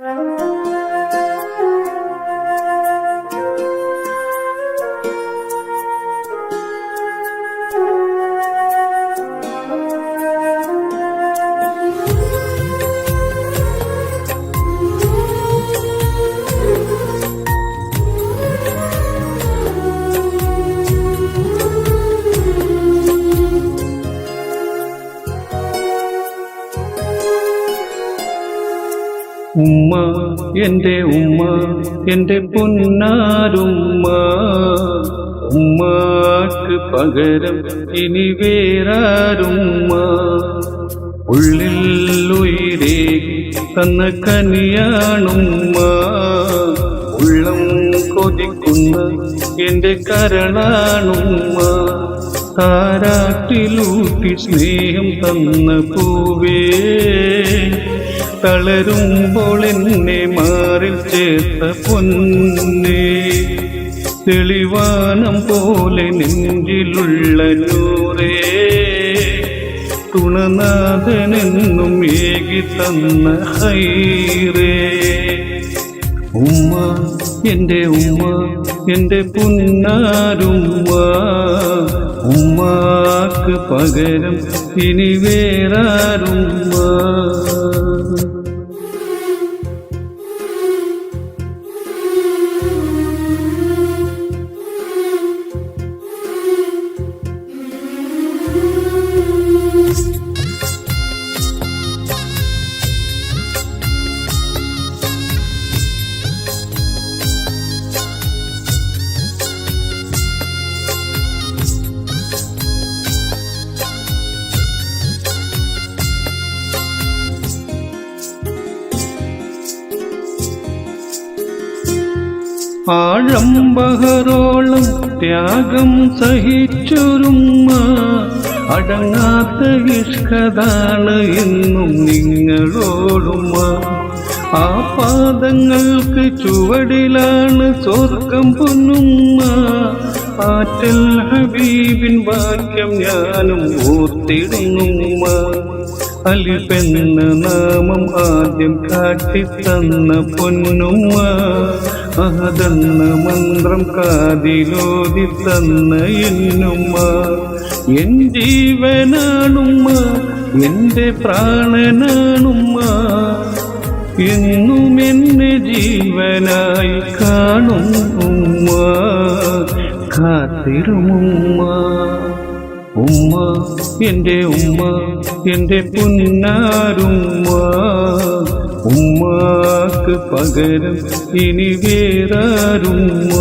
ഉമ്മ എൻ്റെ പൊന്നാരുമ്മ, ഉമ്മാക്ക് പകരം ഇനി വേറാരുമ്മ. ഉള്ളിൽ ഉയിരേകി തന്ന കനിയാണുമ്മ, ഉള്ളം കൊതിക്കുന്ന എൻ്റെ കരളാണുമ്മ. താരാട്ടിലൂട്ടി സ്നേഹം തന്ന പൂവേ, തളരുമ്പോൾ എന്നെ മാറിൽ ചേർത്ത പൊന്നേ. തെളിവാനം പോലെ നെഞ്ചിലുള്ള നൂറേ, തുണനാഥനെന്നും ഏകി തന്ന ഹൈറേ. ഉമ്മ എൻ്റെ പൊന്നാരുമ്മ, ഉമ്മാക്ക് പകരം ഇനി വേറാരുമ്മ. ആഴം ബഹറോളം ത്യാഗം സഹിച്ചൊരുമ്മ, അടങ്ങാത്ത ഇഷ്കതാണ് എന്നും നിങ്ങളോടുമ്മ. ആ പാദങ്ങൾക്ക് ചുവടിലാണ് സ്വർഗം പൊന്നുമ്മ. ആറ്റൽ ഹബീബിൻ വാക്യം ഞാനും ഓർത്തിടുന്നുമ്മ. അലിഫെന്ന നാമം ആദ്യം കാട്ടിത്തന്ന പൊന്നുമ്മ, അഹദെന്ന മന്ത്രം കാതിലോതി തന്ന എന്നുമ്മ. എൻ ജീവനാണുമ്മ, എൻ്റെ പ്രാണനാണുമ്മ, എന്നും എന്നെ ജീവനായി കാണും ഉമ്മ, കാത്തിരുമുമ്മ. ഉമ്മ എൻ്റെ പൊന്നാരുമ്മ, ഉമ്മാക്ക് പകരം ഇനി വേറാരുമ്മ.